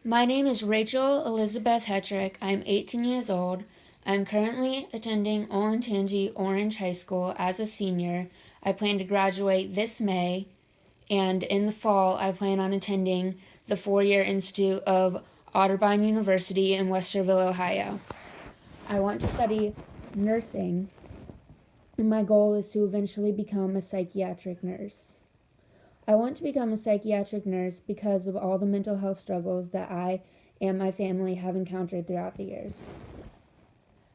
My name is Rachel Elizabeth Hetrick. I'm 18 years old. I'm currently attending Olentangy Orange High School as a senior. I plan to graduate this May, and in the fall, I plan on attending the four-year Institute of Otterbein University in Westerville, Ohio. I want to study nursing, and my goal is to eventually become a psychiatric nurse. I want to become a psychiatric nurse because of all the mental health struggles that I and my family have encountered throughout the years.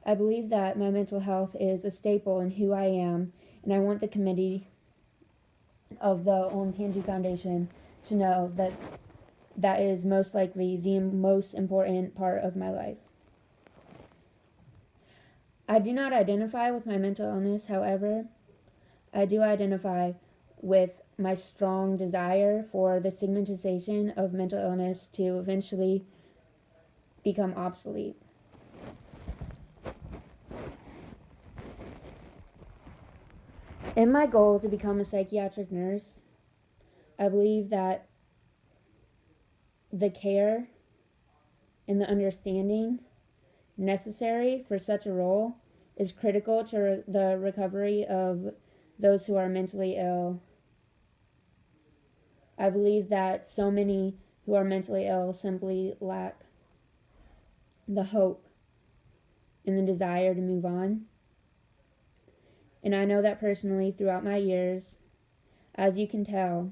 I believe that my mental health is a staple in who I am, and I want the committee of the Olentangy Foundation to know that that is most likely the most important part of my life. I do not identify with my mental illness, however, I do identify with my strong desire for the stigmatization of mental illness to eventually become obsolete. In my goal to become a psychiatric nurse, I believe that the care and the understanding necessary for such a role is critical to the recovery of those who are mentally ill. I believe that so many who are mentally ill simply lack the hope and the desire to move on. And I know that personally throughout my years, as you can tell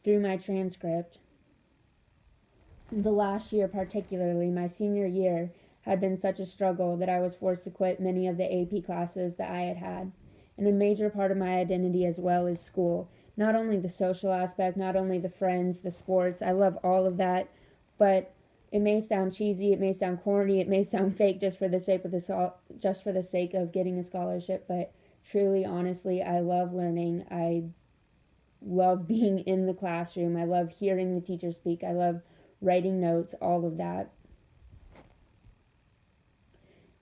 through my transcript, the last year particularly, my senior year, had been such a struggle that I was forced to quit many of the AP classes that I had had. And a major part of my identity as well is school. Not only the social aspect, not only the friends, the sports, I love all of that, but it may sound cheesy, it may sound corny, it may sound fake just for the sake of getting a scholarship, but truly, honestly, I love learning. I love being in the classroom. I love hearing the teacher speak. I love writing notes, all of that.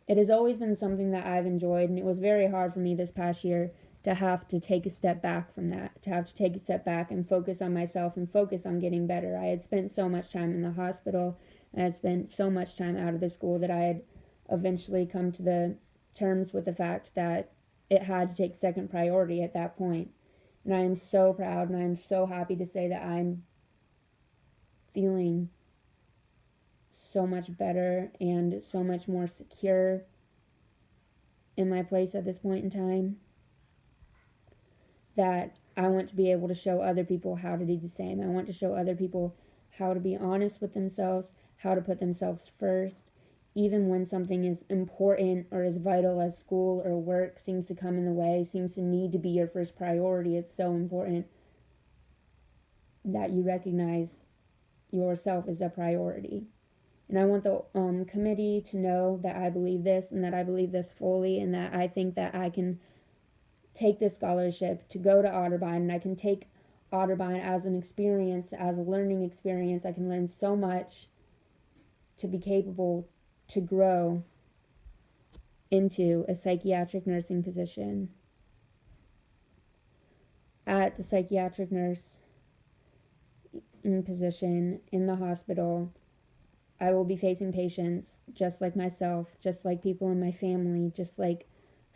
It has always been something that I've enjoyed, and it was very hard for me this past year to have to take a step back from that, to have to take a step back and focus on myself and focus on getting better. I had spent so much time in the hospital, and I had spent so much time out of the school that I had eventually come to the terms with the fact that it had to take second priority at that point. And I am so proud and I am so happy to say that I'm feeling so much better and so much more secure in my place at this point in time, that I want to be able to show other people how to do the same. I want to show other people how to be honest with themselves, how to put themselves first, even when something as important or as vital as school or work seems to come in the way, seems to need to be your first priority. It's so important that you recognize yourself as a priority. And I want the committee to know that I believe this and that I believe this fully, and that I think that I can take this scholarship to go to Otterbein, and I can take Otterbein as an experience, as a learning experience. I can learn so much to be capable to grow into a psychiatric nursing position. At the psychiatric nurse position in the hospital, I will be facing patients just like myself, just like people in my family, just like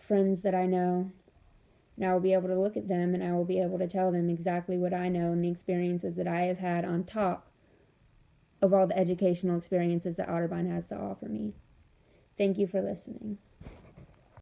friends that I know. And I will be able to look at them and I will be able to tell them exactly what I know and the experiences that I have had on top of all the educational experiences that Otterbein has to offer me. Thank you for listening.